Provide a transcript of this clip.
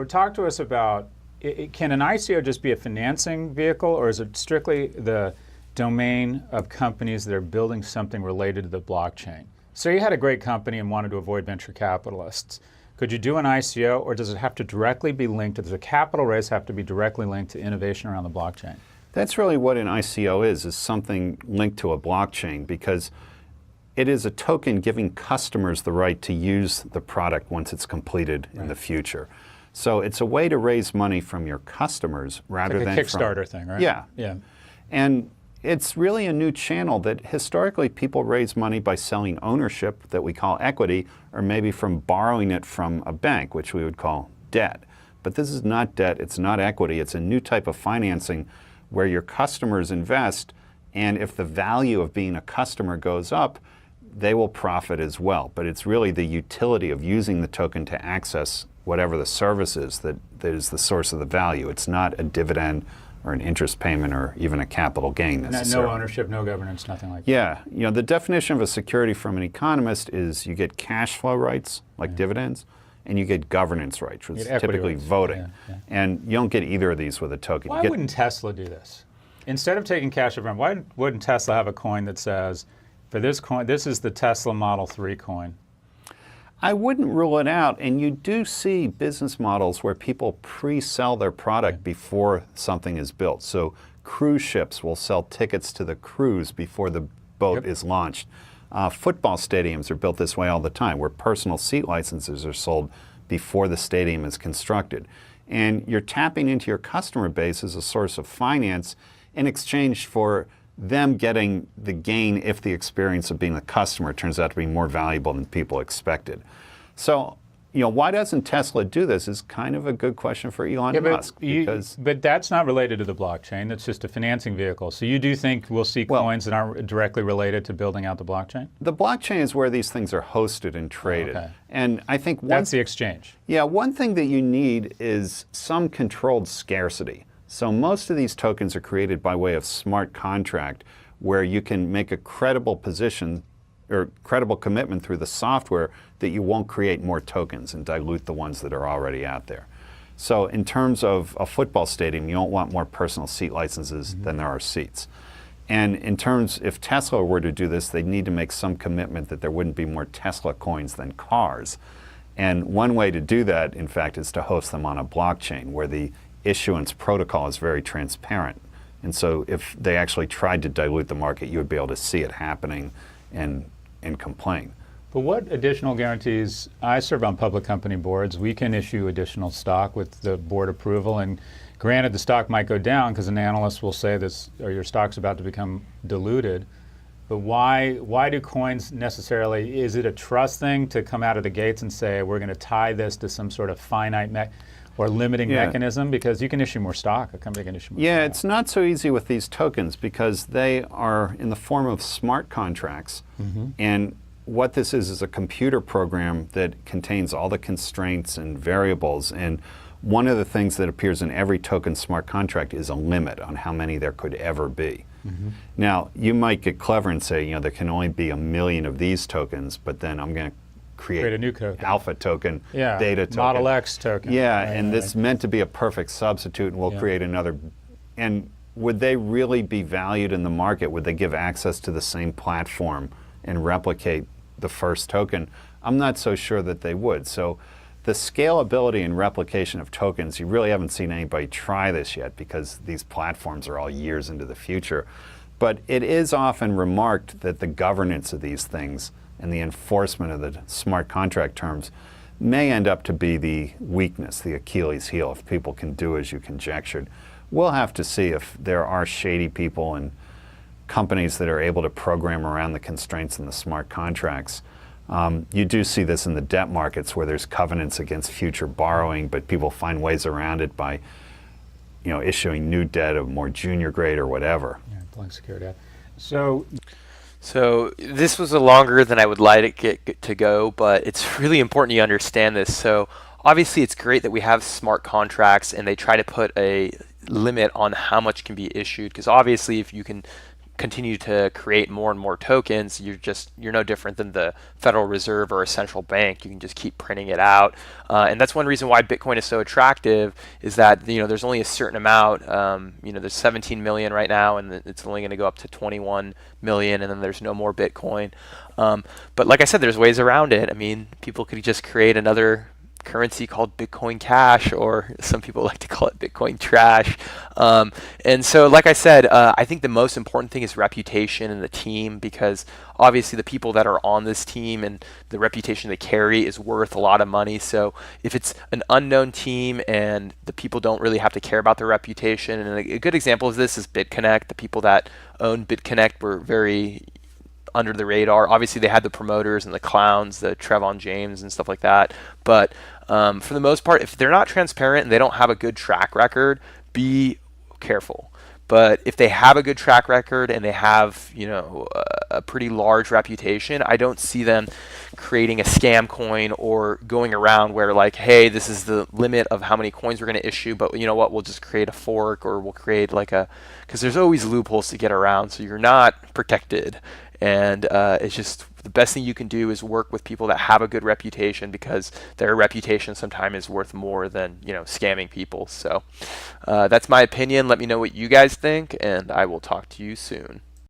Or talk to us about, can an ICO just be a financing vehicle, or is it strictly the domain of companies that are building something related to the blockchain? So you had a great company and wanted to avoid venture capitalists. Could you do an ICO, or does it have to directly be linked, does a capital raise have to be directly linked to innovation around the blockchain? That's really what an ICO is something linked to a blockchain, because it is a token giving customers the right to use the product once it's completed in the future. So it's a way to raise money from your customers rather like than a Kickstarter thing, right? Yeah. Yeah. And it's really a new channel that historically people raise money by selling ownership that we call equity, or maybe from borrowing it from a bank, which we would call debt. But this is not debt, it's not equity, it's a new type of financing where your customers invest, and if the value of being a customer goes up, they will profit as well. But it's really the utility of using the token to access whatever the service is that is the source of the value. It's not a dividend or an interest payment or even a capital gain necessarily. No ownership, no governance, nothing like that. Yeah, you know, the definition of a security from an economist is you get cash flow rights, like dividends, and you get governance rights, which is typically rights. voting. And you don't get either of these with a token. Why wouldn't Tesla do this? Instead of taking cash upfront, why wouldn't Tesla have a coin that says, for this coin, this is the Tesla Model 3 coin? I wouldn't rule it out, and you do see business models where people pre-sell their product before something is built. So cruise ships will sell tickets to the cruise before the boat is launched. Football stadiums are built this way all the time, where personal seat licenses are sold before the stadium is constructed. And you're tapping into your customer base as a source of finance in exchange for them getting the gain if the experience of being a customer turns out to be more valuable than people expected. So, you know, why doesn't Tesla do this is kind of a good question for Elon Musk. But that's not related to the blockchain. That's just a financing vehicle. So you do think we'll see coins that aren't directly related to building out the blockchain? The blockchain is where these things are hosted and traded. And I think that's the exchange. Yeah, one thing that you need is some controlled scarcity. So most of these tokens are created by way of smart contract, where you can make a credible position or credible commitment through the software that you won't create more tokens and dilute the ones that are already out there. So in terms of a football stadium, you don't want more personal seat licenses than there are seats. And in terms, if Tesla were to do this, they'd need to make some commitment that there wouldn't be more Tesla coins than cars. And one way to do that, in fact, is to host them on a blockchain where the issuance protocol is very transparent. And so if they actually tried to dilute the market, you would be able to see it happening and complain. But what additional guarantees? I serve on public company boards. We can issue additional stock with the board approval, and granted the stock might go down because an analyst will say this, or your stock's about to become diluted. But why do coins necessarily, is it a trust thing to come out of the gates and say we're going to tie this to some sort of finite or limiting mechanism? Because you can issue more stock, a company can issue more stock. It's not so easy with these tokens because they are in the form of smart contracts. And what this is a computer program that contains all the constraints and variables. And one of the things that appears in every token smart contract is a limit on how many there could ever be. Now, you might get clever and say, you know, there can only be 1 million of these tokens, but then I'm going to create a new token. Alpha token, Beta token. Model X token. This is meant to be a perfect substitute, and we'll create another. And would they really be valued in the market? Would they give access to the same platform and replicate the first token? I'm not so sure that they would. So the scalability and replication of tokens, you really haven't seen anybody try this yet because these platforms are all years into the future. But it is often remarked that the governance of these things and the enforcement of the smart contract terms may end up to be the weakness, the Achilles heel, if people can do as you conjectured. We'll have to see if there are shady people and companies that are able to program around the constraints in the smart contracts. You do see this in the debt markets where there's covenants against future borrowing, but people find ways around it by, you know, issuing new debt of more junior grade or whatever. Pulling secured debt. So this was a longer than I would like it to go, but it's really important you understand this. So obviously it's great that we have smart contracts and they try to put a limit on how much can be issued, because obviously if you can continue to create more and more tokens, you're no different than the Federal Reserve or a central bank. You can just keep printing it out, and that's one reason why Bitcoin is so attractive. Is that there's only a certain amount. There's 17 million right now, and it's only going to go up to 21 million, and then there's no more Bitcoin. But like I said, there's ways around it. I mean, people could just create another currency called Bitcoin Cash, or some people like to call it Bitcoin Trash. And so, like I said, I think the most important thing is reputation and the team, because obviously the people that are on this team and the reputation they carry is worth a lot of money. So if it's an unknown team and the people don't really have to care about their reputation, and a good example of this is BitConnect. The people that owned BitConnect were very under the radar. Obviously, they had the promoters and the clowns, the Trevon James and stuff like that. But for the most part, if they're not transparent and they don't have a good track record, be careful. But if they have a good track record and they have, a pretty large reputation, I don't see them creating a scam coin or going around where like, hey, this is the limit of how many coins we're going to issue, but you know what, we'll just create a fork, or we'll create because there's always loopholes to get around, so you're not protected. And it's just the best thing you can do is work with people that have a good reputation, because their reputation sometimes is worth more than scamming people. So that's my opinion. Let me know what you guys think, and I will talk to you soon.